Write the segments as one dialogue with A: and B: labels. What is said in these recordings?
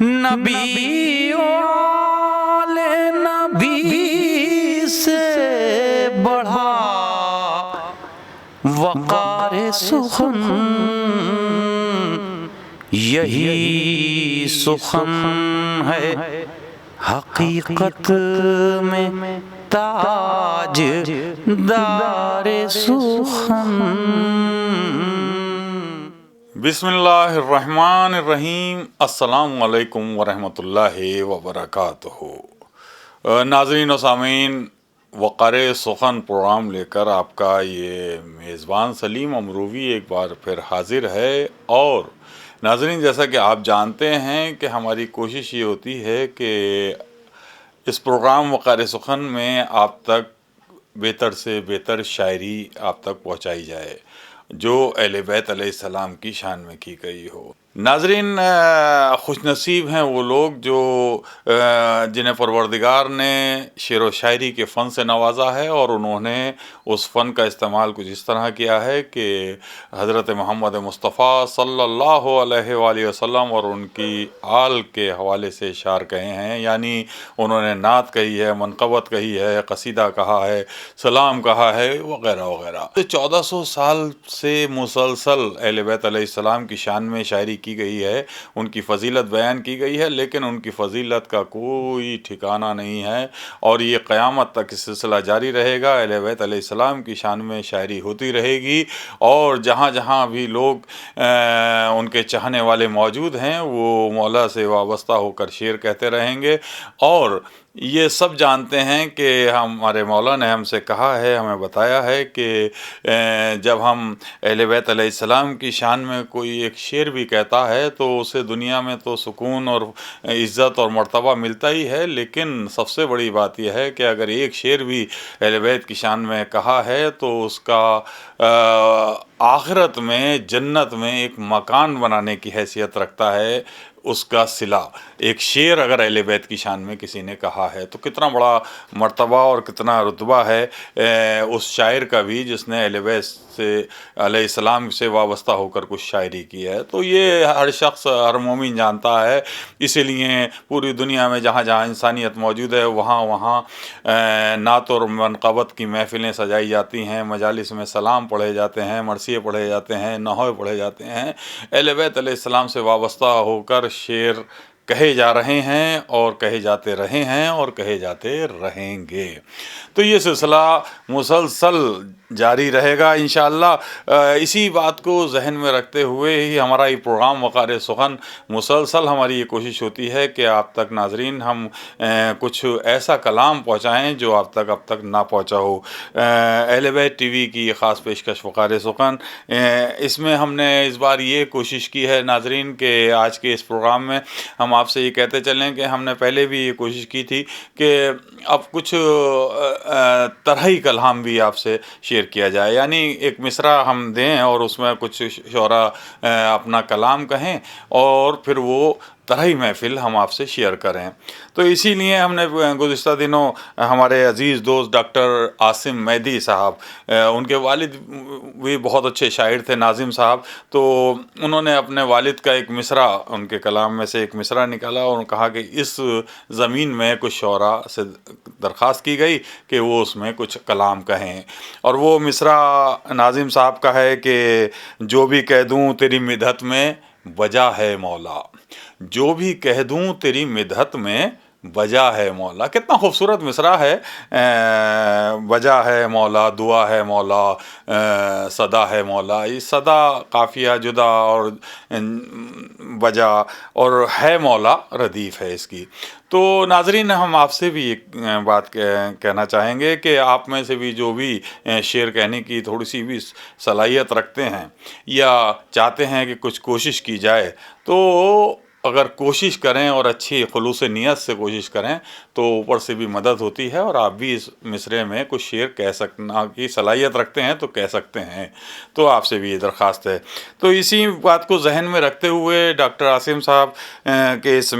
A: نبی والے نبی سے بڑھا وقار سخن، یہی سخن ہے حقیقت میں تاج دار سخن۔
B: بسم اللہ الرحمن الرحیم۔ السلام علیکم ورحمۃ اللہ وبرکاتہ۔ ناظرین و سامعین، وقار سخن پروگرام لے کر آپ کا یہ میزبان سلیم امروی ایک بار پھر حاضر ہے۔ اور ناظرین، جیسا کہ آپ جانتے ہیں کہ ہماری کوشش یہ ہوتی ہے کہ اس پروگرام وقار سخن میں آپ تک بہتر سے بہتر شاعری آپ تک پہنچائی جائے جو اہل بیت علیہ السلام کی شان میں کی گئی ہو۔ ناظرین، خوش نصیب ہیں وہ لوگ جو جنہیں پروردگار نے شعر و شاعری کے فن سے نوازا ہے، اور انہوں نے اس فن کا استعمال کچھ اس طرح کیا ہے کہ حضرت محمد مصطفیٰ صلی اللہ علیہ وآلہ وسلم اور ان کی آل کے حوالے سے اشعار کہے ہیں، یعنی انہوں نے نعت کہی ہے، منقبت کہی ہے، قصیدہ کہا ہے، سلام کہا ہے، وغیرہ وغیرہ۔ 1400 سال سے مسلسل اہل بیت علیہ السلام کی شان میں شاعری کی گئی ہے، ان کی فضیلت بیان کی گئی ہے، لیکن ان کی فضیلت کا کوئی ٹھکانہ نہیں ہے، اور یہ قیامت تک اس سلسلہ جاری رہے گا۔ اہل بیت علیہ السلام کی شان میں شاعری ہوتی رہے گی، اور جہاں جہاں بھی لوگ ان کے چاہنے والے موجود ہیں وہ مولا سے وابستہ ہو کر شعر کہتے رہیں گے۔ اور یہ سب جانتے ہیں کہ ہمارے مولا نے ہم سے کہا ہے، ہمیں بتایا ہے کہ جب ہم اہل بیت علیہ السلام کی شان میں کوئی ایک شعر بھی کہتا ہے تو اسے دنیا میں تو سکون اور عزت اور مرتبہ ملتا ہی ہے، لیکن سب سے بڑی بات یہ ہے کہ اگر ایک شعر بھی اہل بیت کی شان میں کہا ہے تو اس کا آخرت میں جنت میں ایک مکان بنانے کی حیثیت رکھتا ہے اس کا صلہ۔ ایک شعر اگر اہل بیت کی شان میں کسی نے کہا ہے تو کتنا بڑا مرتبہ اور کتنا رتبہ ہے اس شاعر کا بھی جس نے اہل بیت سے علیہ السلام سے وابستہ ہو کر کچھ شاعری کی ہے۔ تو یہ ہر شخص، ہر مومن جانتا ہے، اسی لیے پوری دنیا میں جہاں جہاں انسانیت موجود ہے وہاں وہاں نعت اور منقبت کی محفلیں سجائی جاتی ہیں، مجالس میں سلام پڑھے جاتے ہیں، مرثیے پڑھے جاتے ہیں، نحوے پڑھے جاتے ہیں، اہل بیت علیہ السلام سے وابستہ ہو کر شعر کہے جا رہے ہیں اور کہے جاتے رہے ہیں اور کہے جاتے رہیں گے۔ تو یہ سلسلہ مسلسل جاری رہے گا انشاءاللہ۔ اسی بات کو ذہن میں رکھتے ہوئے ہی ہمارا یہ پروگرام وقار سخن مسلسل ہماری یہ کوشش ہوتی ہے کہ آپ تک ناظرین ہم کچھ ایسا کلام پہنچائیں جو آپ تک اب تک نہ پہنچا ہو۔ اہل بیت ٹی وی کی یہ خاص پیشکش وقار سخن، اس میں ہم نے اس بار یہ کوشش کی ہے ناظرین کہ آج کے اس پروگرام میں ہم آپ سے یہ کہتے چلیں کہ ہم نے پہلے بھی یہ کوشش کی تھی کہ اب کچھ طرحی کلام بھی آپ سے شیئر کیا جائے، یعنی ایک مصرع ہم دیں اور اس میں کچھ شعراء اپنا کلام کہیں اور پھر وہ طرحی محفل ہم آپ سے شیئر کریں۔ تو اسی لیے ہم نے گزشتہ دنوں ہمارے عزیز دوست ڈاکٹر عاصم مہدی صاحب، ان کے والد بھی بہت اچھے شاعر تھے، ناظم صاحب، تو انہوں نے اپنے والد کا ایک مصرع، ان کے کلام میں سے ایک مصرع نکالا اور کہا کہ اس زمین میں کچھ شعراء سے درخواست کی گئی کہ وہ اس میں کچھ کلام کہیں، اور وہ مصرع ناظم صاحب کا ہے کہ جو بھی کہہ دوں تیری مدحت میں وجہ ہے مولا، جو بھی کہہ دوں تیری مدحت میں وجہ ہے مولا۔ کتنا خوبصورت مصرع ہے، وجہ ہے مولا، دعا ہے مولا، صدا ہے مولا۔ یہ صدا قافیہ جدا اور وجہ اور ہے مولا ردیف ہے اس کی۔ تو ناظرین، ہم آپ سے بھی ایک بات کہنا چاہیں گے کہ آپ میں سے بھی جو بھی شعر کہنے کی تھوڑی سی بھی صلاحیت رکھتے ہیں یا چاہتے ہیں کہ کچھ کوشش کی جائے، تو اگر کوشش کریں اور اچھی خلوص نیت سے کوشش کریں تو اوپر سے بھی مدد ہوتی ہے، اور آپ بھی اس مصرعے میں کچھ شعر کہہ سکنا کی صلاحیت رکھتے ہیں تو کہہ سکتے ہیں۔ تو آپ سے بھی یہ درخواست ہے۔ تو اسی بات کو ذہن میں رکھتے ہوئے ڈاکٹر عاصم صاحب کے اس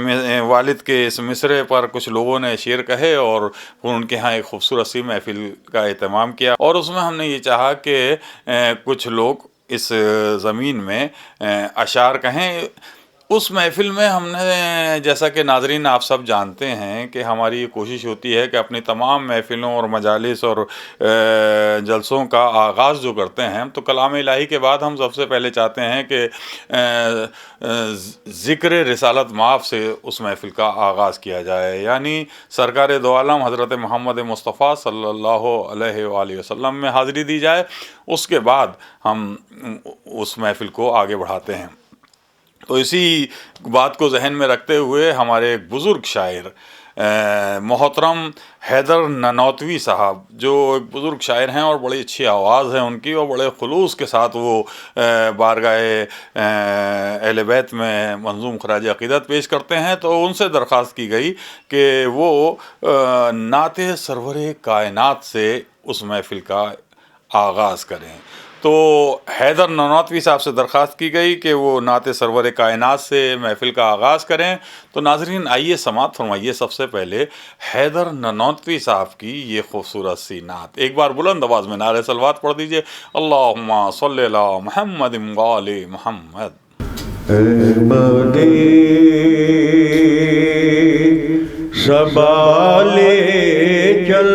B: والد کے اس مصرعے پر کچھ لوگوں نے شعر کہے اور ان کے ہاں ایک خوبصورت سی محفل کا اہتمام کیا، اور اس میں ہم نے یہ چاہا کہ کچھ لوگ اس زمین میں اشعار کہیں، اس محفل میں ہم نے، جیسا کہ ناظرین آپ سب جانتے ہیں کہ ہماری یہ کوشش ہوتی ہے کہ اپنی تمام محفلوں اور مجالس اور جلسوں کا آغاز جو کرتے ہیں تو کلام الہی کے بعد ہم سب سے پہلے چاہتے ہیں کہ ذکر رسالت مآب سے اس محفل کا آغاز کیا جائے، یعنی سرکار دو عالم حضرت محمد مصطفیٰ صلی اللہ علیہ وآلہ وسلم میں حاضری دی جائے، اس کے بعد ہم اس محفل کو آگے بڑھاتے ہیں۔ تو اسی بات کو ذہن میں رکھتے ہوئے ہمارے ایک بزرگ شاعر محترم حیدر ننوتوی صاحب، جو ایک بزرگ شاعر ہیں اور بڑی اچھی آواز ہے ان کی، اور بڑے خلوص کے ساتھ وہ بارگاہ اہل بیت میں منظوم خراج عقیدت پیش کرتے ہیں، تو ان سے درخواست کی گئی کہ وہ نعت سرور کائنات سے اس محفل کا آغاز کریں۔ تو حیدر ننوتوی صاحب سے درخواست کی گئی کہ وہ نعت سرور کائنات سے محفل کا آغاز کریں۔ تو ناظرین آئیے سماعت فرمائیے سب سے پہلے حیدر ننوتوی صاحب کی یہ خوبصورت سی نعت۔ ایک بار بلند آواز میں نعرہ صلوات پڑھ دیجئے، اللہم صلی علی محمد وآل محمد۔
C: سبالے چل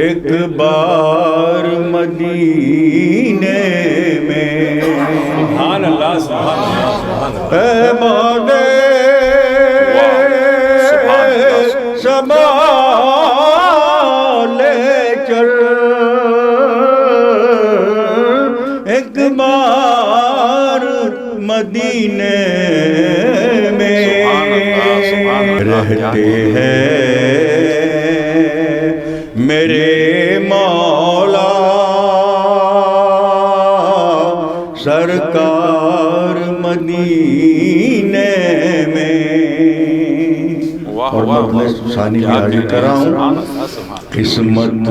C: ایک بار مدینے میں،
D: سبحان اللہ سبحان اللہ
C: اے مادے سنبھالے چل ایک بار مدینے میں، رہتے ہیں میرے مولا سرکار مدینے میں۔ اور مطلب ثانی بھی حاضر کر رہا ہوں، قسمت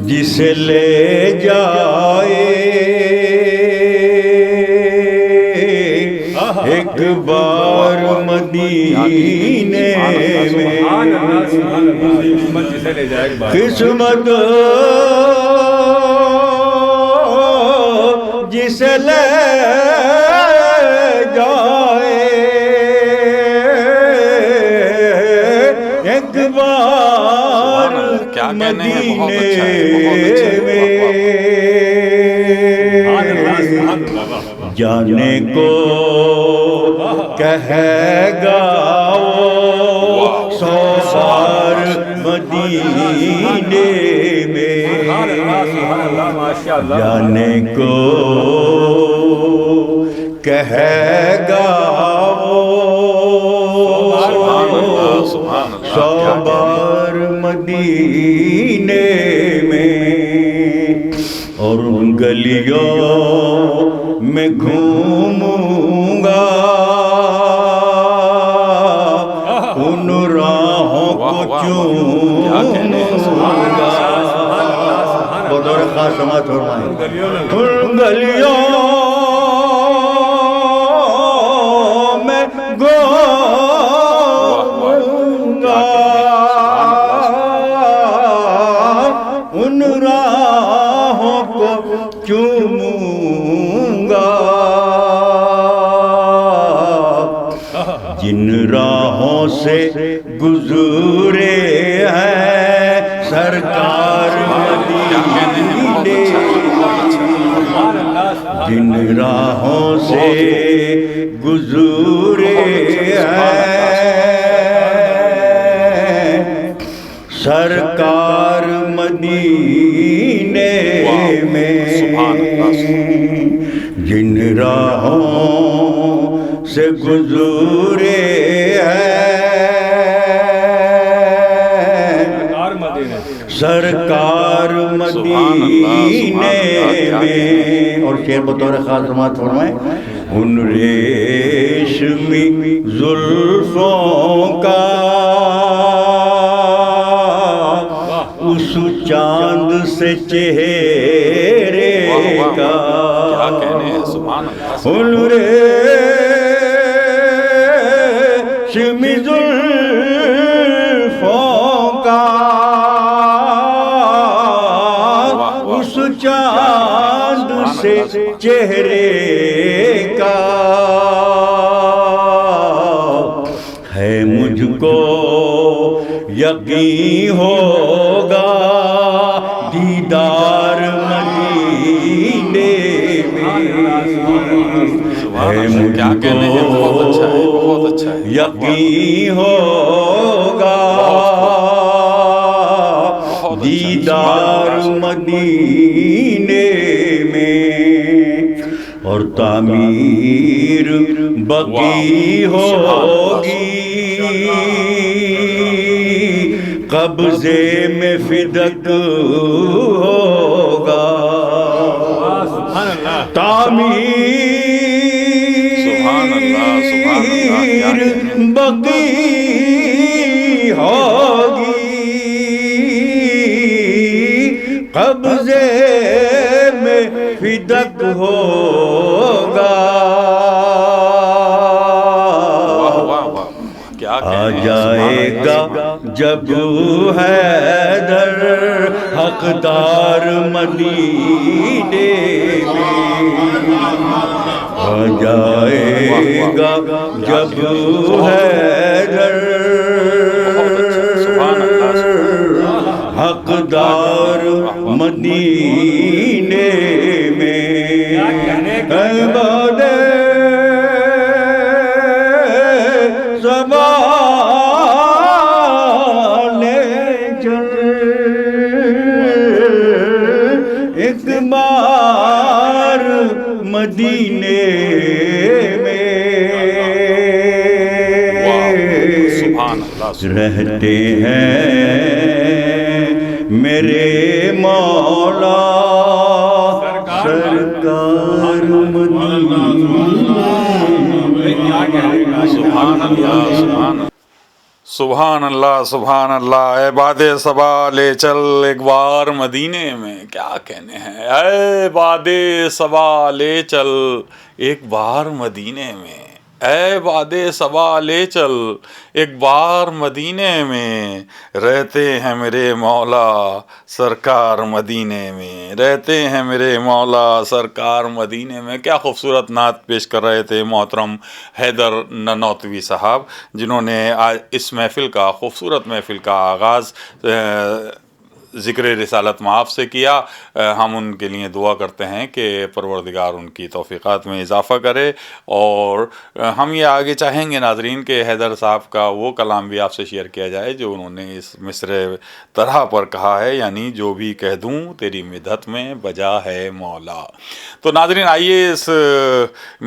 C: جسے لے جائے ایک بار مدینے میں، قسمت جسے لے جائے ایک بار مدینے میں، جانے کو کہے گا وہ 100 بار مدینے میں، جانے کو کہے گا وہ 100 بار مدینے میں، اور ان گلیوں میں گھوموں گا، ان راہوں کو چوموں گا، بطور خاص سماعت فرمائیں، ان گلیوں میں گھوموں گا، ان راہوں کو چوموں گا، جن راہوں سے گزرے ہیں سرکار مدینے، جن راہوں سے گزرے ہیں سرکار مدینے میں، جن راہوں سے گزرے ہیں سرکار مدینے میں، اور شعر بطور خاص سماعت فرمائیں، ان ریشمی زلفوں کا اس چاند سے چہرے کا، ان ریشمی زلفوں کا اس چاند سے چہرے کا ہے مجھ کو یقین ہوگا دیدار مدینے ہے مجھ کو یقین ہوگا دیدار مدینے میں اور تعمیر بقی ہوگی قبضے میں فدق ہوگا تعمیر بقی ہوگی قبضے میں فدق ہوگا آ جائے گا جب حیدر حقدار مدینے میں آ جائے گا جب حیدر حقدار مدینے میں عباد زبان چل ایک بار مدینے میں رہتے ہیں میرے مولا سرکار
B: سبحان اللہ سبحان اللہ، اے باد صبا لے چل ایک بار مدینے میں، کیا کہنے ہیں، اے باد صبا لے چل ایک بار مدینے میں، اے باد صبا لے چل ایک بار مدینے میں، رہتے ہیں میرے مولا سرکار مدینے میں، رہتے ہیں میرے مولا سرکار مدینے میں۔ کیا خوبصورت نعت پیش کر رہے تھے محترم حیدر ننوتوی صاحب، جنہوں نے آج اس محفل کا، خوبصورت محفل کا آغاز ذکر رسالت مآب سے کیا۔ ہم ان کے لیے دعا کرتے ہیں کہ پروردگار ان کی توفیقات میں اضافہ کرے، اور ہم یہ آگے چاہیں گے ناظرین کہ حیدر صاحب کا وہ کلام بھی آپ سے شیئر کیا جائے جو انہوں نے اس مصرع طرح پر کہا ہے، یعنی جو بھی کہہ دوں تیری مدحت میں بجا ہے مولا۔ تو ناظرین آئیے اس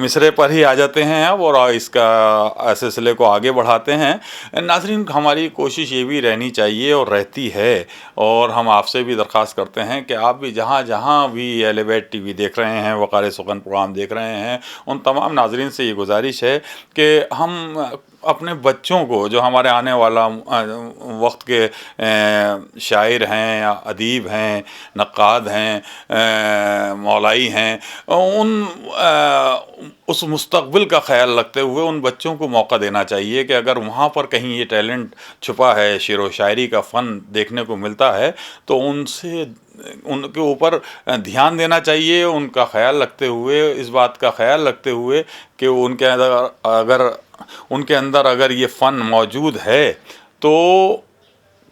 B: مصرع پر ہی آ جاتے ہیں اب، اور اس کا سلسلے کو آگے بڑھاتے ہیں۔ ناظرین ہماری کوشش یہ بھی رہنی چاہیے اور رہتی ہے، اور ہم آپ سے بھی درخواست کرتے ہیں کہ آپ بھی جہاں جہاں بھی اہل بیت ٹی وی دیکھ رہے ہیں، وقار سخن پروگرام دیکھ رہے ہیں، ان تمام ناظرین سے یہ گزارش ہے کہ ہم اپنے بچوں کو، جو ہمارے آنے والا وقت کے شاعر ہیں یا ادیب ہیں، نقاد ہیں، مولائی ہیں، اس مستقبل کا خیال رکھتے ہوئے ان بچوں کو موقع دینا چاہیے کہ اگر وہاں پر کہیں یہ ٹیلنٹ چھپا ہے، شعر و شاعری کا فن دیکھنے کو ملتا ہے، تو ان کے اوپر دھیان دینا چاہیے، ان کا خیال رکھتے ہوئے، اس بات کا خیال رکھتے ہوئے کہ ان کے اندر اگر یہ فن موجود ہے تو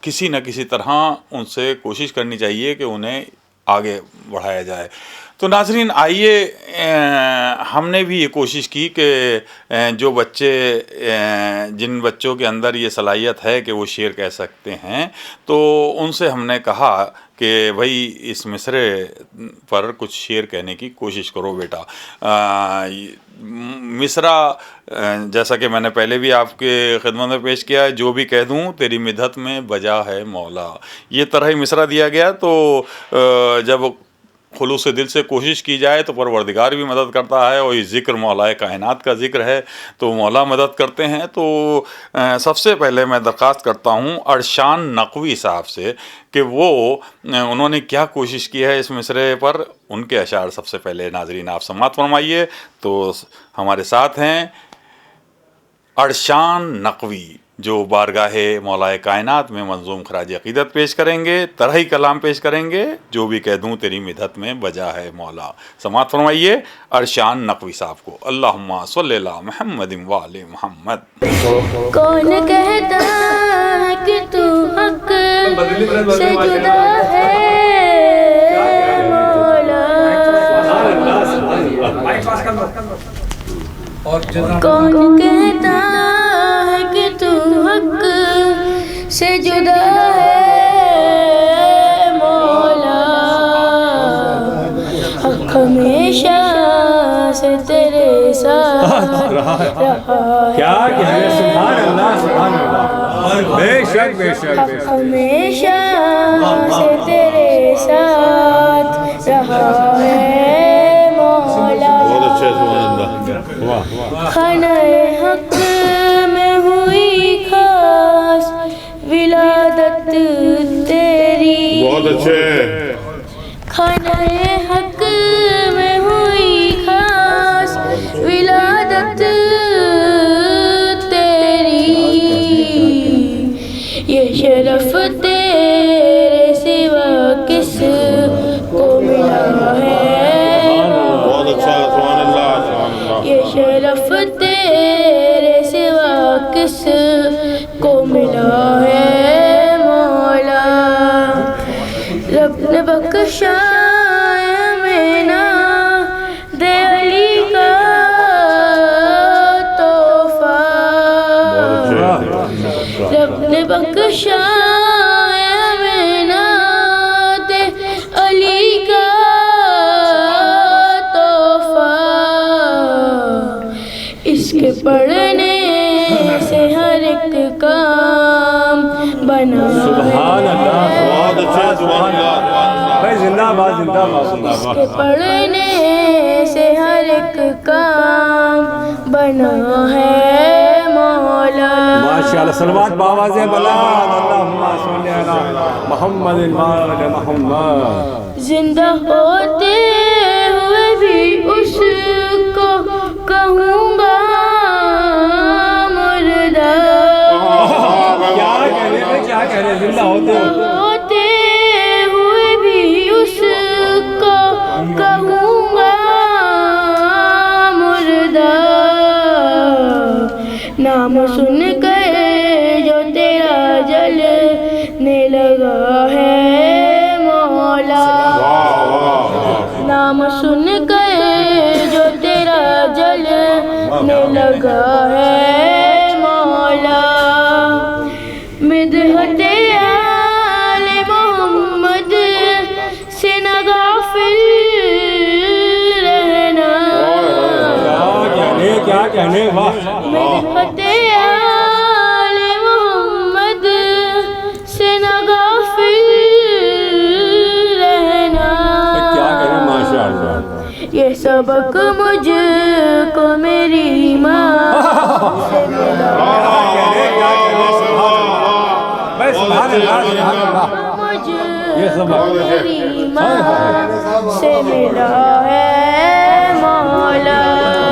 B: کسی نہ کسی طرح ان سے کوشش کرنی چاہیے کہ انہیں آگے بڑھایا جائے۔ تو ناظرین آئیے ہم نے بھی یہ کوشش کی کہ جو بچے، جن بچوں کے اندر یہ صلاحیت ہے کہ وہ شعر کہہ سکتے ہیں، تو ان سے ہم نے کہا کہ بھائی اس مصرع پر کچھ شعر کہنے کی کوشش کرو بیٹا۔ مصرع جیسا کہ میں نے پہلے بھی آپ کے خدمت میں پیش کیا ہے، جو بھی کہہ دوں تیری مدحت میں بجا ہے مولا، یہ طرح ہی مصرع دیا گیا۔ تو جب خلوص دل سے کوشش کی جائے تو پروردگار بھی مدد کرتا ہے، اور یہ ذکر مولا کائنات کا ذکر ہے تو مولا مدد کرتے ہیں۔ تو سب سے پہلے میں درخواست کرتا ہوں ارشان نقوی صاحب سے کہ انہوں نے کیا کوشش کی ہے اس مصرع پر، ان کے اشعار سب سے پہلے ناظرین آپ سماعت فرمائیے۔ تو ہمارے ساتھ ہیں ارشان نقوی، جو بارگاہ مولا کائنات میں منظوم خراج عقیدت پیش کریں گے، طرحی کلام پیش کریں گے، جو بھی کہہ دوں تیری مدحت میں بجا ہے مولا۔ سماعت فرمائیے ارشان نقوی صاحب کو۔ اللہم صلی اللہ محمد و آل محمد۔
E: کون کہتا ہے کہ تو حق سے جدا ہے مولا، کون کہتا ہے کہ تو حق سے جدا ہے مولا، حق ہمیشہ سے تیرے ساتھ رہا ہے۔
D: کیا کہنے، سبحان اللہ سبحان اللہ، بے شک بے شک بے شک،
E: ہمیشہ سے تیرے ساتھ رہا ہے مولا۔ خانہ حق میں ہوئی خاص ولادت تیری،
F: بہت اچھے۔
E: خانہ حق میں ہوئی خاص ولادت تیری، یہ شرف تیرے سوا کس کو ملا ہے،
F: بہت اچھا، سبحان اللہ سبحان اللہ۔
E: یہ شرف تیرے سوا کس کو ملا ہے مولا، رب نے بخشا ہمیں نا دے علی کا تحفہ، رب نے بخشا ہمیں نا دے علی کا تحفہ، اس کے پڑھنے سے ہر ایک کام بنا
D: سبحان اللہ،
F: بہت اچھا، سبحان اللہ۔
D: بھائی زندہ باد زندہ باد
E: اس کے پڑھنے سے ہر ایک کام بنا ہے مولا۔
D: ماشاءاللہ، صلوات بآواز بلند، اللہم صلی علی محمد وآل محمد۔
E: زندہ ہوتے ہوئے بھی اس کو کہوں گا مردہ،
D: کیا کہنے میں، کیا کہنے، زندہ ہوتے ہو
E: ہوتے ہوئے بھی اس کو کہوں گا مردہ، نام سن کر جو تیرا جلنے لگا ہے مولا، نام سن کر جو تیرا جلنے لگا ہے مولا، مدحت آل محمد سے نہ غافل رہنا،
D: کیا کہنے، واہ،
E: مدحت آل محمد سے نہ غافل رہنا،
D: کیا کہنے، ماشاءاللہ۔
E: یہ سبق مجھ کو میری ماں سے ملا،
D: بھائی سبحان اللہ سبحان اللہ،
E: مجھ کو میری ماں سے ملا ہے مولا،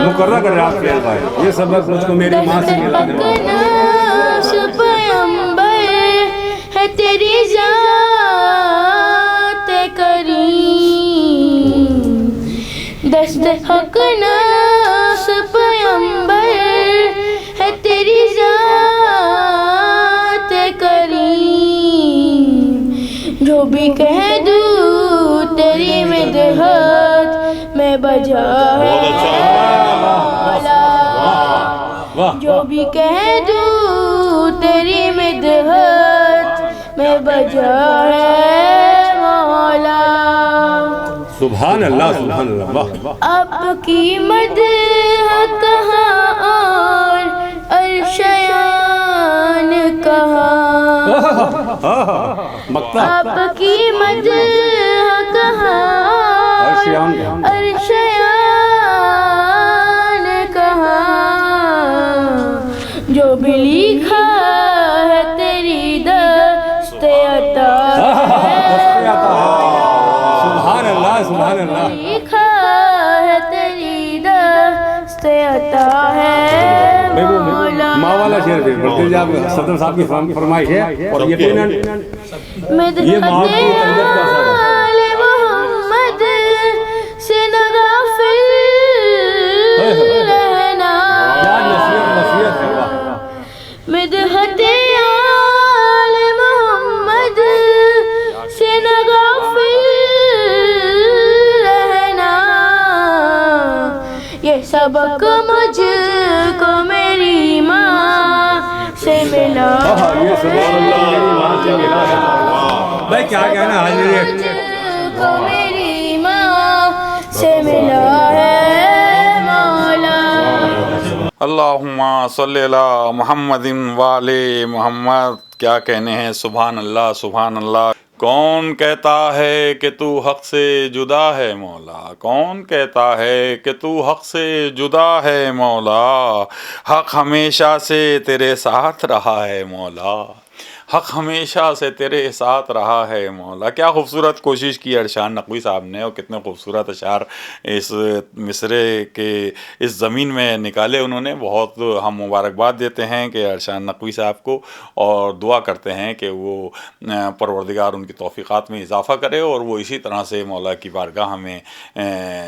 D: مقررہ کر رہے آپ کے بھائی، یہ سبق مجھ کو میری ماں سے ملا ہے۔
E: ناس پیمبر ہے تیری ذات کریم، دست حق ناس پیمبر ہے تیری ذات کریم، جو بھی کہہ دوں تیری مدحت میں بجا ہے مولا، جو بھی کہہ دوں تیری مدحت میں بجا ہے مولا،
D: سبحان اللہ سبحان اللہ، واہ،
E: آپ کی مدح کہاں اور عرشیان کہاں،
D: مقطع،
E: آپ کی مدح کہاں
D: عرشیان کہاں،
E: عرشیان کہاں، جو بھی لکھا ہے تیری دست عطا
D: سبحان اللہ سبحان اللہ،
E: لکھا ہے تیری دست عطا ہے مولا،
D: ماں والا شعر بھی بلکہ جب صدر صاحب کی فرمائش ہے اور یقیناً یہ ماں کی تربیت کا اثر ہے.
E: محمد سے نہ غافل رہنا
D: نصیحت ہے.
E: مدحت آل محمد سے نہ غافل رہنا. یہ سبق مجھ کو میری ماں سے ملا.
D: یہ سبحان اللہ میری ماں سے ملا ہے. بھائی کیا کہنا حاضر
E: مجھ کو میری ماں سے ملا ہے مولا.
B: اللہم صلی علی محمد وآل محمد. کیا کہنے ہیں، سبحان اللہ سبحان اللہ. کون کہتا ہے کہ تو حق سے جدا ہے مولا، کون کہتا ہے کہ تو حق سے جدا ہے مولا. حق ہمیشہ سے تیرے ساتھ رہا ہے مولا، حق ہمیشہ سے تیرے ساتھ رہا ہے مولا. کیا خوبصورت کوشش کی ارشاد نقوی صاحب نے، اور کتنے خوبصورت اشعار اس مصرے کے اس زمین میں نکالے انہوں نے. بہت ہم مبارکباد دیتے ہیں کہ ارشاد نقوی صاحب کو، اور دعا کرتے ہیں کہ وہ پروردگار ان کی توفیقات میں اضافہ کرے، اور وہ اسی طرح سے مولا کی بارگاہ میں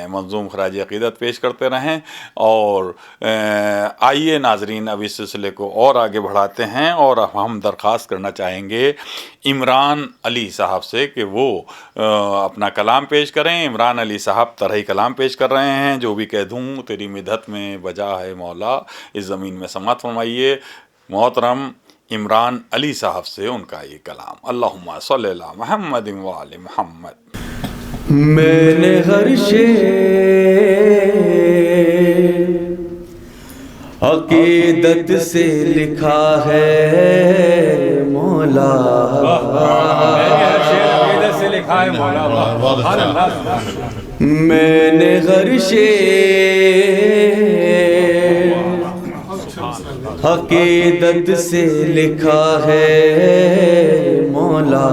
B: منظوم خراج عقیدت پیش کرتے رہیں. اور آئیے ناظرین اب اس سلسلے کو اور آگے بڑھاتے ہیں، اور ہم درخواست کرنا چاہیں گے عمران علی صاحب سے کہ وہ اپنا کلام پیش کریں. عمران علی صاحب طرح کلام پیش کر رہے ہیں. جو بھی کہہ دوں تیری مدحت میں بجا ہے مولا، اس زمین میں سماعت فرمائیے. محترم عمران علی صاحب سے ان کا یہ کلام. اللہم صلی علی محمد وآل محمد.
C: میں نے ہر شعر عقیدت سے لکھا ہے مولا،
D: عقیدت سے لکھا ہے مولا.
C: میں نے ہر شعر عقیدت سے لکھا ہے مولا،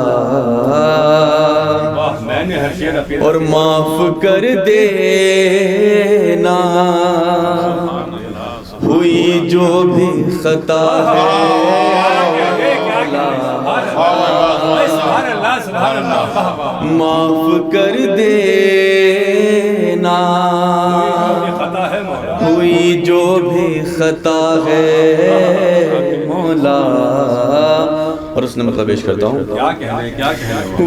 C: اور معاف کر دینا ہوئی جو بھی خطا ہے، معاف کر دینا ہوئی جو بھی خطا ہے مولا. اور اس نے مطلب پیش کرتا ہوں.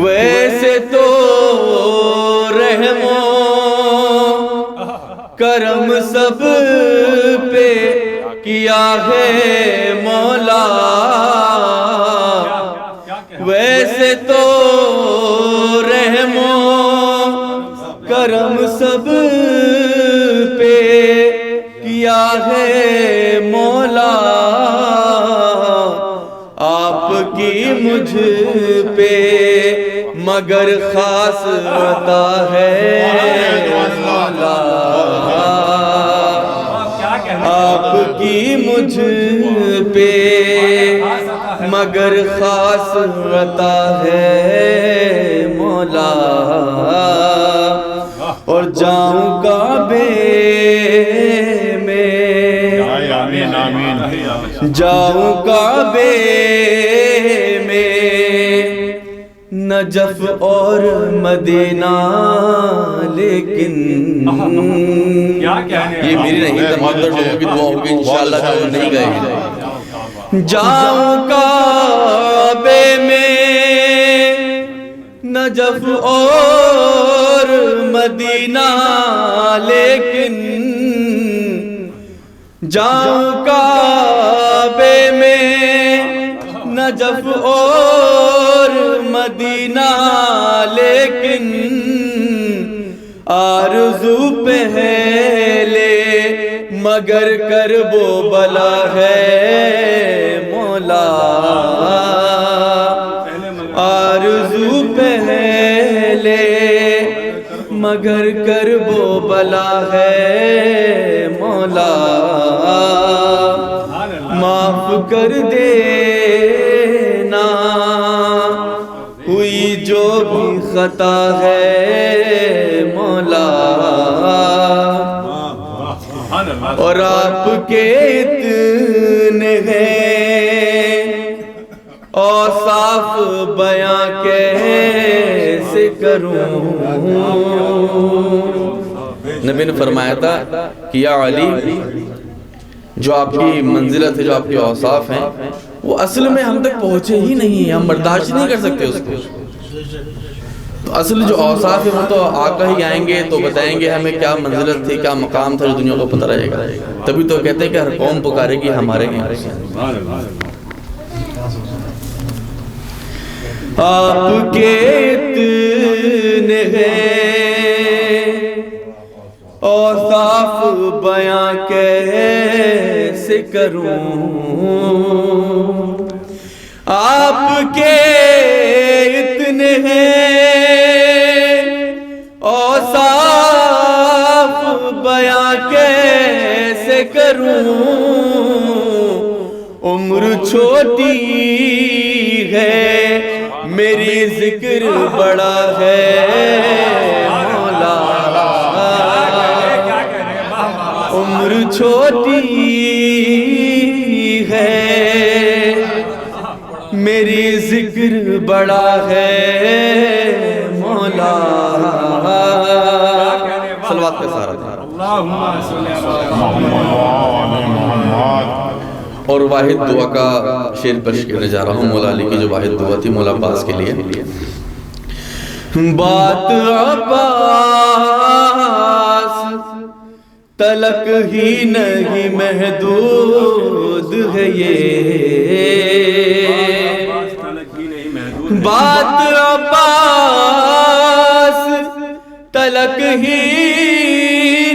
C: ویسے تو رحم و کرم سب پہ کیا ہے مولا، ویسے تو رحم و کرم سب پہ کیا ہے مولا. آپ کی مجھ پہ مگر خاص عطا ہے مولا، آپ کی مجھ پہ مگر خاص عطا ہے مولا. اور جاؤں کعبے میں، جاؤں کعبے میں نجف اور مدینہ، لیکن یہ میری نہیں تمام لوگوں کی دعا ہوگی انشاءاللہ جو نہیں گئے. جاؤں کعبے میں نجف اور مدینہ، لیکن جاؤں کعبے میں نجف اور مدینہ، لیکن آرزو پہلے مگر کرب و بلا ہے مولا، آرزو پہلے مگر کرب و بلا ہے مولا. معاف کر دینا ہوئی جو بھی خطا ہے مولا. اور آپ کے اتنے ہیں اوصاف بیاں کیسے کروں. نبی نے فرمایا تھا کہ یا علی، جو آپ کی منزلت ہے، جو آپ کے اوصاف ہیں، وہ اصل میں ہم تک پہنچے ہی نہیں، ہم برداشت نہیں کر سکتے اس کو. تو اصل جو اوصاف ہے وہ تو آقا ہی آئیں گے تو بتائیں گے ہمیں کیا منزلت تھی، کیا مقام تھا، جو دنیا کو پتہ رہے گا. تبھی تو کہتے ہیں کہ ہر قوم پکارے گی ہمارے ہیں. آپ کے اتنے ہیں اوصاف بیاں کیسے کروں. آپ کے اتنے ہیں اوصاف بیاں کیسے کروں. عمر چھوٹی ہے میری ذکر بڑا ہے مولا. عمر چھوٹی ہے میری ذکر بڑا ہے مولا. صلوات کا سارا تھا. اور واحد دعا کا شعر پیش کرنے جا رہا ہوں. مولا علی کی جو واحد دعا تھی مولا عباس کے لیے. بات عباس تلک ہی نہیں محدود ہے یہ. بات عباس تلک ہی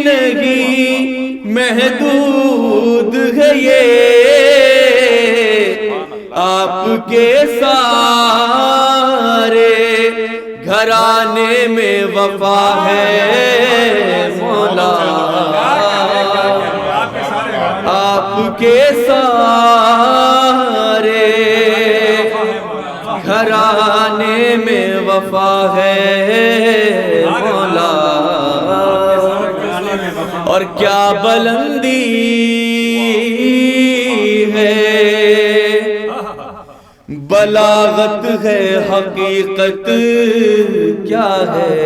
C: نہیں محدود ہے یہ. آپ کے سارے گھرانے میں وفا ہے مولا. آپ کے سارے گھرانے میں وفا ہے مولا. اور کیا بلندی ہے، بلاغت ہے، حقیقت کیا ہے.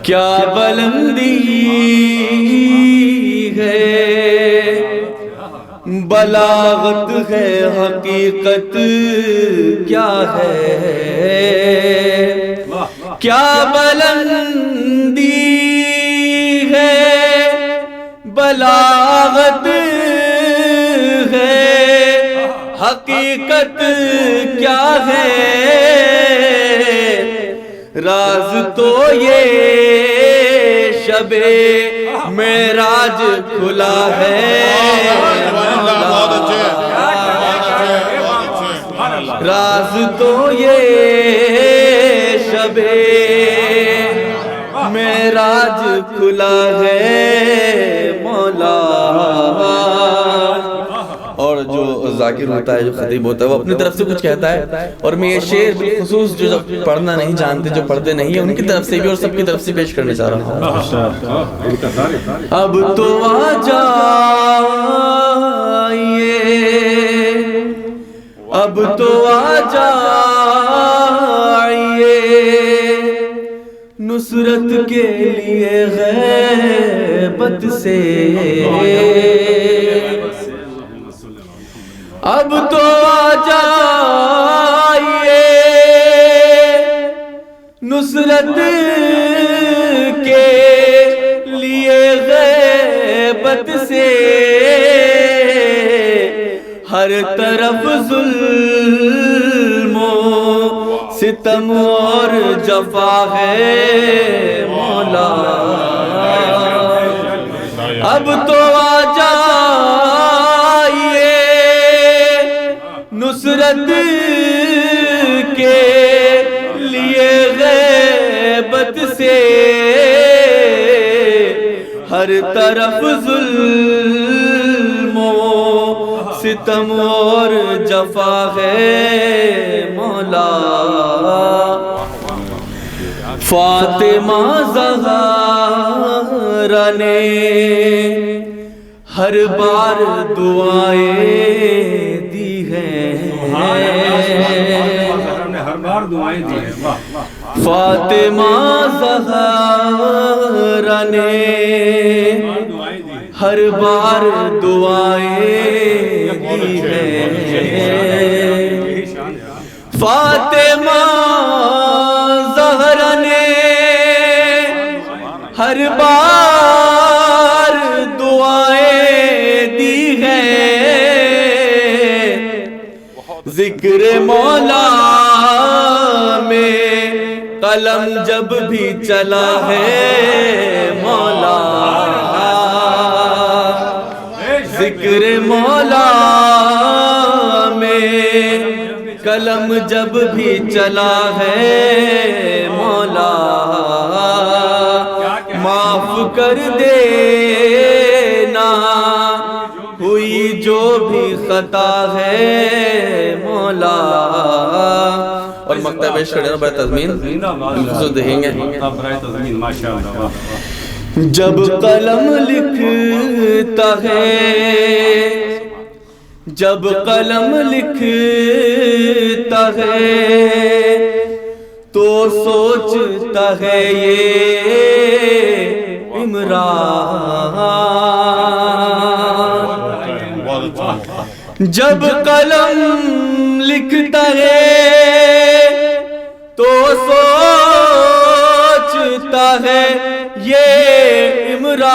C: کیا بلندی ہے، بلاغت ہے، حقیقت کیا ہے. کیا بلندی ہے، بلاغت ہے، حقیقت کیا ہے. راز تو یہ شب معراج کھلا ہے. راز تو یہ شب معراج کھلا ہے مولا. اور جو ذاکر ہوتا ہے، جو خطیب ہوتا ہے، وہ اپنی طرف سے کچھ کہتا ہے. اور میں یہ شعر بالخصوص جو پڑھنا نہیں جانتے، جو پڑھتے نہیں ہیں، ان کی طرف سے بھی اور سب کی طرف سے پیش کرنے چاہ رہا ہوں. اب تو آ جائیے، اب تو آ جائیے، نصرت کے لیے غیبت سے. اب تو آ جائیے، نصرت کے لیے غیبت سے. ہر طرف ظلم و ستم اور جفا ہے مولا. اب تو آ جائیے، نصرت کے لیے غیبت سے. ہر طرف ظلم و ستم اور جفا ہے مولا. فاطمہ زہرا نے ہر بار دعائیں دی ہیں،
D: ہر بار دعائیں دی ہیں.
C: فاطمہ زہرا نے ہر بار دعائیں دی ہیں. فاطمہ زہرا نے ہر بار دعائیں دی ہیں. ذکر مولا میں قلم جب بھی چلا ہے مولا، ذکر مولا میں قلم جب بھی چلا ہے مولا، معاف کر دینا ہوئی جو بھی خطا ہے مولا. اور مکتب شریعت برائے تضمین خصوص دیں گے. جب قلم لکھتا ہے، جب قلم لکھتا ہے تو سوچتا ہے یہ عمران. جب قلم لکھتا ہے تو سوچتا ہے یہ عمران.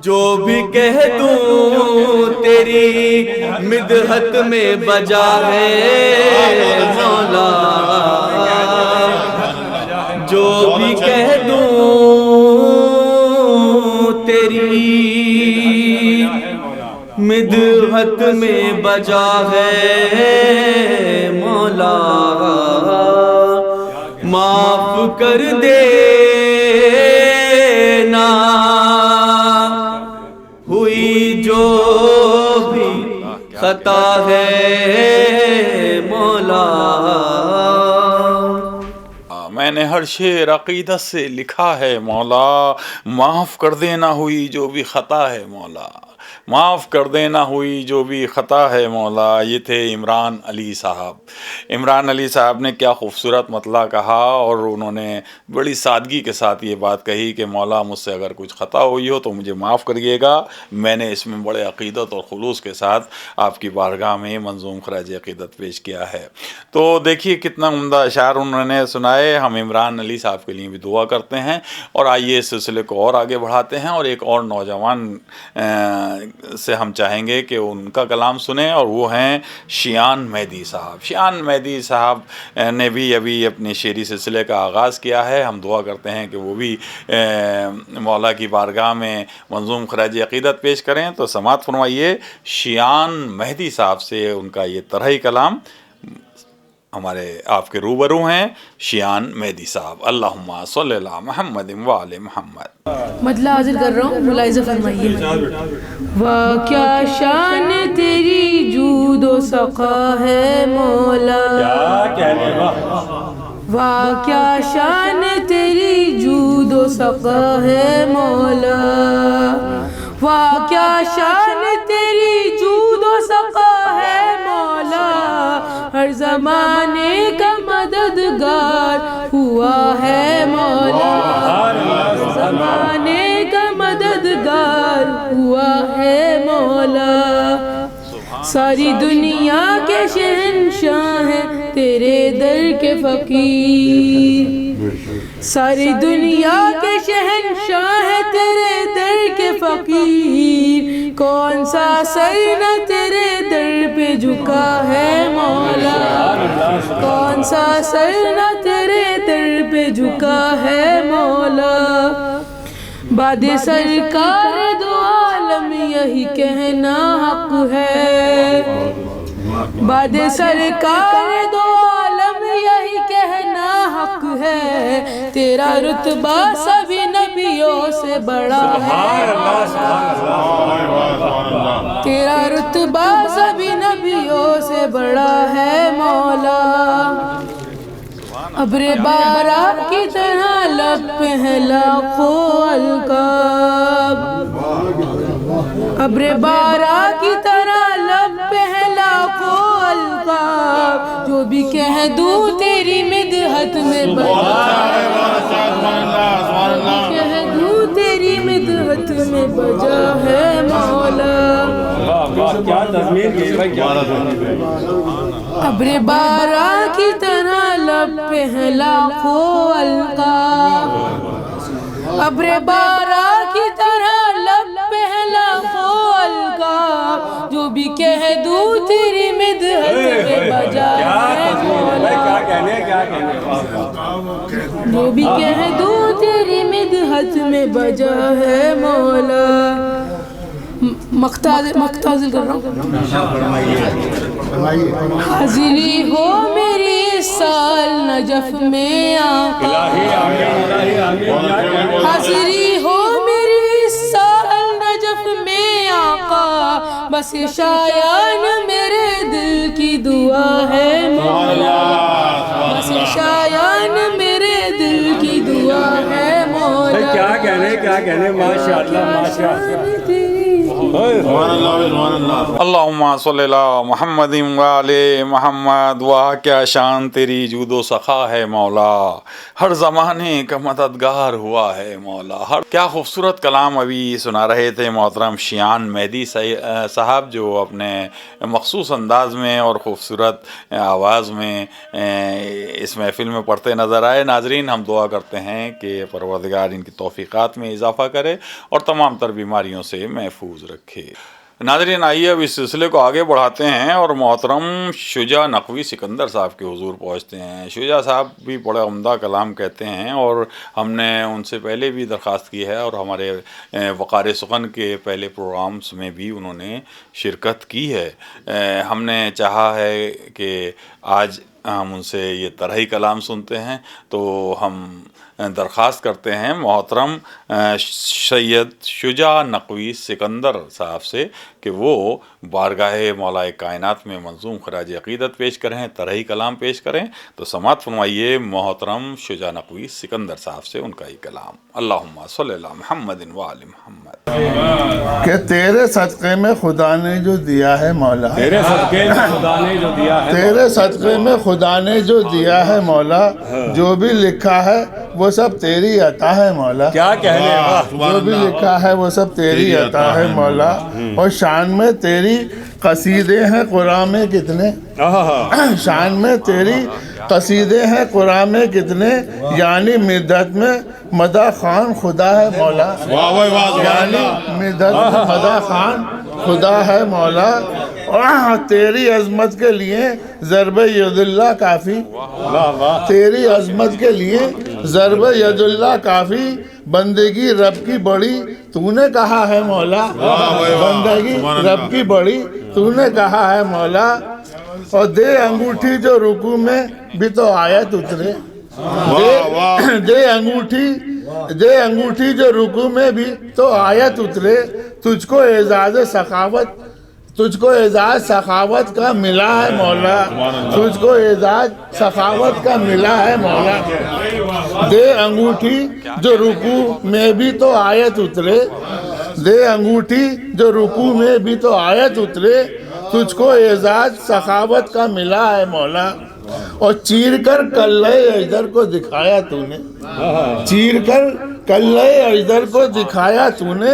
C: جو بھی کہہ دوں تیری مدحت میں بجا ہے مولا، جو بھی کہہ دوں تیری مدحت میں بجا ہے مولا. معاف کر دینا ہوئی جو بھی خطا ہے مولا.
B: میں نے ہر شعر عقیدت سے لکھا ہے مولا، معاف کر دینا ہوئی جو بھی خطا ہے مولا، معاف کر دینا ہوئی جو بھی خطا ہے مولا. یہ تھے عمران علی صاحب. عمران علی صاحب نے کیا خوبصورت مطلع کہا، اور انہوں نے بڑی سادگی کے ساتھ یہ بات کہی کہ مولا مجھ سے اگر کچھ خطا ہوئی ہو تو مجھے معاف کریے گا. میں نے اس میں بڑے عقیدت اور خلوص کے ساتھ آپ کی بارگاہ میں منظوم خراج عقیدت پیش کیا ہے. تو دیکھیے کتنا عمدہ اشعار انہوں نے سنائے. ہم عمران علی صاحب کے لیے بھی دعا کرتے ہیں، اور آئیے اس سلسلے کو اور آگے بڑھاتے ہیں، اور ایک اور نوجوان سے ہم چاہیں گے کہ ان کا کلام سنیں، اور وہ ہیں شیان مہدی صاحب. شیان مہدی صاحب نے بھی ابھی اپنے شعری سلسلے کا آغاز کیا ہے. ہم دعا کرتے ہیں کہ وہ بھی مولا کی بارگاہ میں منظوم خراج عقیدت پیش کریں. تو سماعت فرمائیے شیان مہدی صاحب سے ان کا یہ طرحی کلام. ہمارے آپ کے روبرو ہیں شیان مہدی صاحب. اللہم صلی اللہ محمد وآل محمد.
E: مطلع حاضر کر رہا ہوں، ملاحظہ فرمائیے. واہ کیا شان تیری جود و سخا ہے مولا، واہ کیا شان تیری جود و سخا ہے مولا، واہ کیا شان تیری جود و سخا ہے مولا. ہر زمانے کا مددگار ہوا ہے مولا، ہر زمانے کا مددگار ہوا ہے مولا. ساری دنیا کے شہنشاہ ہیں تیرے در کے فقیر، ساری دنیا کے شہنشاہ ہیں تیرے در کے فقیر. کون سا سر نہ تیرے در پہ جھکا ہے مولا، کون سا سر نہ تیرے در پہ جھکا ہے مولا. بعد سرکار دو عالم یہی کہنا حق ہے، بعد سرکار دو عالم یہی کہنا حق ہے. تیرا رتبہ سبھی نبیوں سے بڑا ہے، تیرا رتبہ سبھی نبیوں سے بڑا ہے مولا. ابر بارہ کی طرح لب پہ ہے لاکھوں القاب، ابر بارہ کی طرح لب پہ ہے لاکھوں القاب، جو بھی کہہ دوں تیری مدحت میں بجا ہے، کہہ دوں تیری مدحت میں بجا ہے مولا۔
D: کیا تضمین کی بھائی، کیا
E: ابر بارہ کی طرح لب پہ ہے لاکھوں القاب، ابر بارہ کی طرح لب پہ ہے لاکھوں القاب، جو بھی کہہ دوں تیری مدحت میں بجا ہے مولا،
D: کیا کہنے، کیا کہنے،
E: جو بھی کہہ دوں تیری مدحت میں بجا ہے مولا۔ مقتاضل کر رہا ہوں۔ حاضری ہو میری اس سال نجف میں آقا، حاضری ہو میری اس سال نجف میں آقا، بس شایان میرے دل کی دعا ہے مولا، بس شایان میرے دل کی دعا ہے مولا۔
D: کیا کہنے، کیا کہنے، ماشاءاللہ ماشاءاللہ۔
B: اللہم صلی اللہ محمد وآل محمد۔ واہ کیا شان تیری جود و سخا ہے مولا، ہر زمانے کا مددگار ہوا ہے مولا۔ کیا خوبصورت کلام ابھی سنا رہے تھے محترم شیان مہدی صاحب، جو اپنے مخصوص انداز میں اور خوبصورت آواز میں اس محفل میں پڑھتے نظر آئے۔ ناظرین، ہم دعا کرتے ہیں کہ پروردگار ان کی توفیقات میں اضافہ کرے اور تمام تر بیماریوں سے محفوظ رکھے۔ ناظرین، آئیے اب اس سلسلے کو آگے بڑھاتے ہیں اور محترم شجاع نقوی سکندر صاحب کے حضور پہنچتے ہیں۔ شجاع صاحب بھی بڑا عمدہ کلام کہتے ہیں اور ہم نے ان سے پہلے بھی درخواست کی ہے اور ہمارے وقار سخن کے پہلے پروگرامز میں بھی انہوں نے شرکت کی ہے۔ ہم نے چاہا ہے کہ آج ہم ان سے یہ طرحی کلام سنتے ہیں، تو ہم درخواست کرتے ہیں محترم سید شجاع نقوی سکندر صاحب سے کہ وہ بارگاہ مولا کائنات میں منظوم خراج عقیدت پیش کریں، طرحی کلام پیش کریں۔ تو سماعت فرمائیے محترم شجاع نقوی سکندر صاحب سے ان کا ہی کلام۔ اللہم صلی اللہ محمد وآل محمد۔
G: کہ تیرے صدقے میں خدا نے جو دیا ہے مولا،
D: تیرے صدقے میں خدا نے جو دیا ہے،
G: تیرے صدقے میں خدا نے جو دیا ہے مولا، جو بھی لکھا ہے وہ سب تیری عطا ہے مولا،
D: کیا کہنے،
G: جو بھی لکھا ہے وہ سب تیری عطا ہے مولا۔ اور شان میں تیری قصیدے ہیں قرآن میں کتنے، شان میں تیری قصیدے ہیں قرآن میں کتنے، یعنی مدت میں مدح خان خدا ہے مولا، یعنی مدت میں مدح خان خدا ہے مولا۔ اور تیری عظمت کے لیے ضرب ید اللہ کافی، تیری عظمت کے لیے ضرب ید اللہ کافی، بندگی رب کی بڑی تو نے کہا ہے مولا، بندگی رب کی بڑی تو نے کہا ہے مولا۔ اور دے انگوٹھی جو رکوع میں بھی تو آیت اترے، دے انگوٹھی جو رکوع میں بھی تو آیت اترے، تجھ کو اعزاز سخاوت کا ملا ہے مولا، تجھ کو اعزاز سخاوت کا ملا ہے مولا۔ دے انگوٹھی جو رکوع میں بھی تو آیت اترے، دے انگوٹھی جو رکوع میں بھی تو آیت اترے، تجھ کو اعزاز سخاوت کا ملا ہے مولا۔ اور چیر کر کلہ اجدر کو دکھایا تو نے، چیر کر کلہ اجدر کو دکھایا تو نے،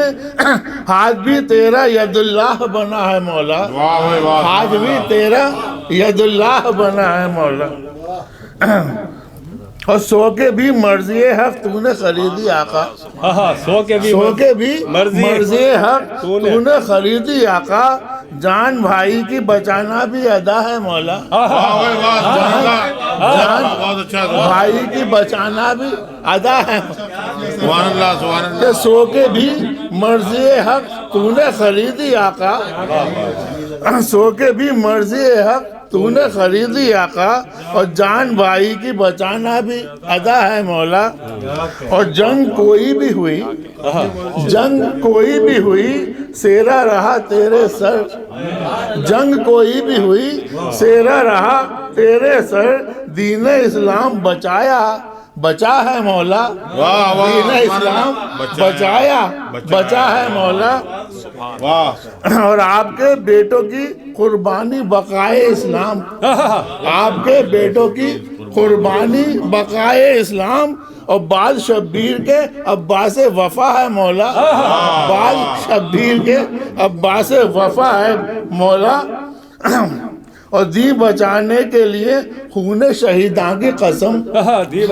G: ہاتھ بھی تیرا ید اللہ بنا ہے مولا، ہاتھ بھی تیرا ید اللہ بنا ہے مولا۔ اور سو کے بھی مرضی حق تو نے خریدی آقا، سو کے بھی مرضی حق تو نے خریدی آقا، جان بھائی کی بچانا بھی ادا ہے مولا، جان بھائی کی بچانا بھی ادا ہے، کہ سو کے بھی مرضی حق تو نے خریدی آقا، سو کے بھی مرضی حق تو نے خریدی آقا، اور جان بھائی کی بچانا بھی ادا ہے مولا۔ اور جنگ کوئی بھی ہوئی سیرا رہا تیرے سر، جنگ کوئی بھی ہوئی سیرا رہا تیرے سر، دین اسلام بچا ہے مولا، دین اسلام بچا ہے مولا، اور آپ کے بیٹوں کی قربانی بقائے اسلام، آپ کے بیٹوں کی قربانی بقائے اسلام، اور بعض شبیر کے عباس وفا ہے مولا، بعض شبیر کے عباس وفا ہے مولا، اور دین بچانے کے لیے خون شہیداں کی قسم، دین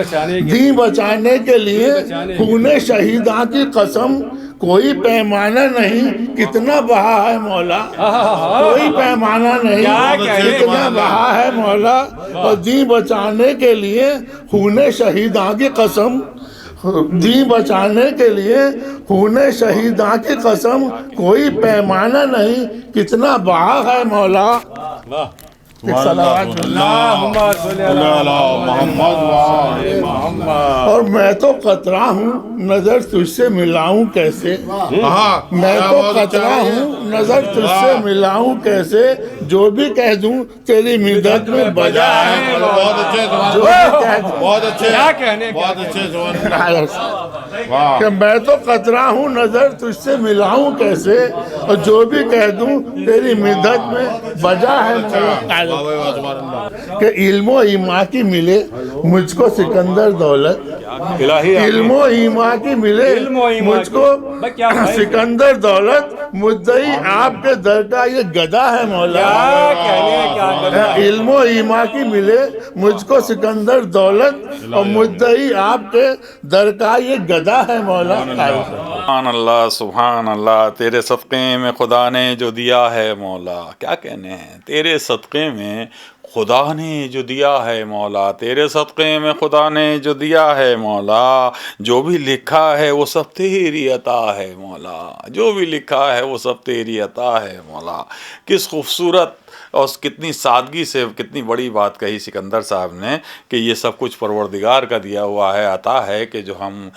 G: بچانے کے لیے خون شہیداں کی قسم، کوئی پیمانہ نہیں کتنا بہا ہے مولا، کوئی پیمانہ نہیں کتنا بہا ہے مولا، اور دین بچانے کے لیے خون شہیداں کی قسم، دین بچانے کے لیے خون شہیداں کی قسم، کوئی پیمانہ نہیں کتنا بہا ہے مولا۔ اور میں تو قطرہ ہوں نظر تجھ سے ملاؤں کیسے، میں تو قطرہ ہوں نظر تجھ سے ملاؤں کیسے، جو بھی کہہ دوں تیری مدد میں بجا ہے،
F: بہت اچھے
G: کہ میں تو قطرہ ہوں نظر تجھ سے ملاؤں کیسے، اور جو بھی کہہ دوں تیری مدد میں بجا ہے، کہ علم و ایمان کی ملے مجھ کو سکندر دولت، علم و ایمان کی ملے مجھ کو سکندر دولت، مدعی آپ کے در کا یہ گدا ہے مولا، علم و ایمان کی ملے مجھ کو سکندر دولت، اور مدعی آپ کے در کا یہ گدا ہے مولا۔
B: سبحان اللہ سبحان اللہ، تیرے صدقے میں خدا نے جو دیا ہے مولا، کیا کہنے ہیں، تیرے صدقے میں خدا نے جو دیا ہے مولا، تیرے صدقے میں خدا نے جو دیا ہے مولا، جو بھی لکھا ہے وہ سب تیری عطا ہے مولا، جو بھی لکھا ہے وہ سب تیری عطا ہے مولا۔ کس خوبصورت اور کتنی سادگی سے کتنی بڑی بات کہی سکندر صاحب نے کہ یہ سب کچھ پروردگار کا دیا ہوا ہے، عطا ہے کہ جو ہم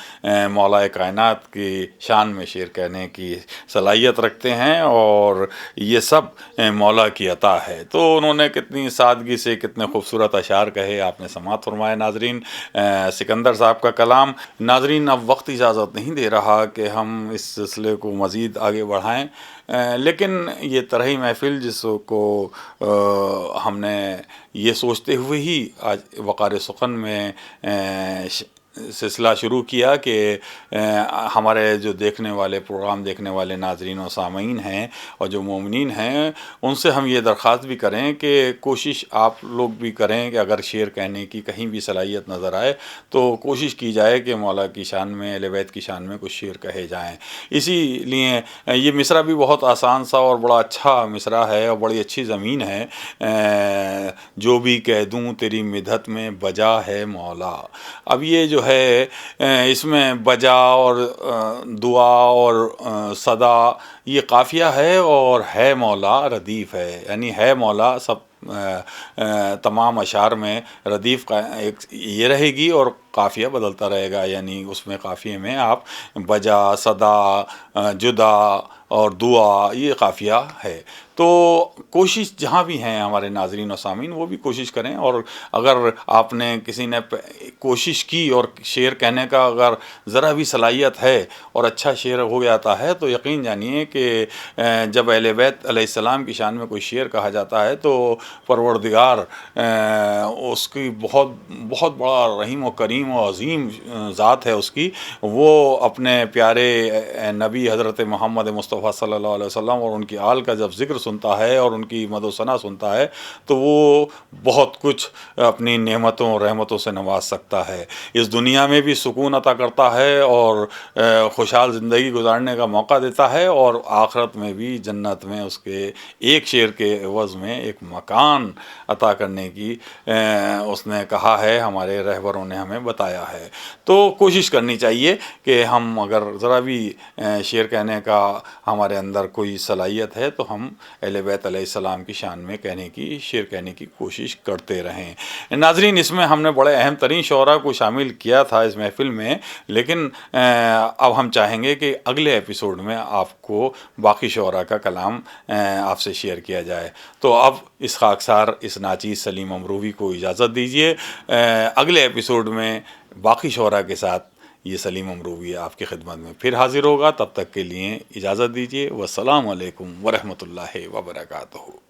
B: مولا کائنات کی شان میں شعر کہنے کی صلاحیت رکھتے ہیں، اور یہ سب مولا کی عطا ہے۔ تو انہوں نے کتنی سادگی سے کتنے خوبصورت اشعار کہے، آپ نے سماعت فرمائے ناظرین سکندر صاحب کا کلام۔ ناظرین اب وقت اجازت نہیں دے رہا کہ ہم اس سلسلے کو مزید آگے بڑھائیں، لیکن یہ طرحی محفل جس کو ہم نے یہ سوچتے ہوئے ہی آج وقار سخن میں سلسلہ شروع کیا کہ ہمارے جو دیکھنے والے پروگرام دیکھنے والے ناظرین و سامعین ہیں اور جو مومنین ہیں، ان سے ہم یہ درخواست بھی کریں کہ کوشش آپ لوگ بھی کریں کہ اگر شعر کہنے کی کہیں بھی صلاحیت نظر آئے تو کوشش کی جائے کہ مولا کی شان میں، اہل بیت کی شان میں کچھ شعر کہے جائیں۔ اسی لیے یہ مصرع بھی بہت آسان سا اور بڑا اچھا مصرع ہے اور بڑی اچھی زمین ہے، جو بھی کہہ دوں تیری مدحت میں بجا ہے مولا۔ اب یہ جو ہے اس میں بجا اور دعا اور صدا یہ قافیہ ہے، اور ہے مولا ردیف ہے، یعنی ہے مولا سب تمام اشعار میں ردیف ایک یہ رہے گی اور قافیہ بدلتا رہے گا، یعنی اس میں قافیے میں آپ بجا، صدا، جدا اور دعا یہ قافیہ ہے۔ تو کوشش جہاں بھی ہیں ہمارے ناظرین و سامعین وہ بھی کوشش کریں، اور اگر آپ نے کسی نے کوشش کی اور شعر کہنے کا اگر ذرا بھی صلاحیت ہے اور اچھا شعر ہو جاتا ہے تو یقین جانیے کہ جب اہل بیت علیہ السلام کی شان میں کوئی شعر کہا جاتا ہے تو پروردگار اس کی بہت بڑا رحیم و کریم و عظیم ذات ہے اس کی، وہ اپنے پیارے نبی حضرت محمد مصطفیٰ صلی اللہ علیہ وسلم اور ان کی آل کا جب ذکر سنتا ہے اور ان کی مد و ثنا سنتا ہے تو وہ بہت کچھ اپنی نعمتوں اور رحمتوں سے نواز سکتا ہے، اس دنیا میں بھی سکون عطا کرتا ہے اور خوشحال زندگی گزارنے کا موقع دیتا ہے، اور آخرت میں بھی جنت میں اس کے ایک شعر کے عوض میں ایک مکان عطا کرنے کی اس نے کہا ہے، ہمارے رہبروں نے ہمیں بتایا ہے. تو کوشش کرنی چاہیے کہ ہم اگر ذرا بھی شعر کہنے کا ہمارے اندر کوئی صلاحیت ہے تو ہم اہل بیت علیہ السلام کی شان میں شعر کہنے کی کوشش کرتے رہیں. ناظرین، اس میں ہم نے بڑے اہم ترین شعراء کو شامل کیا تھا اس محفل میں، لیکن اب ہم چاہیں گے کہ اگلے ایپیسوڈ میں آپ کو باقی شعراء کا کلام آپ سے شیئر کیا جائے. تو اب اس خاکسار اس ناچیز سلیم امروی کو اجازت دیجیے. اگلے ایپیسوڈ میں باقی شعراء کے ساتھ یہ سلیم امروی آپ کی خدمت میں پھر حاضر ہوگا. تب تک کے لیے اجازت دیجیے. والسلام علیکم ورحمۃ اللہ وبرکاتہ.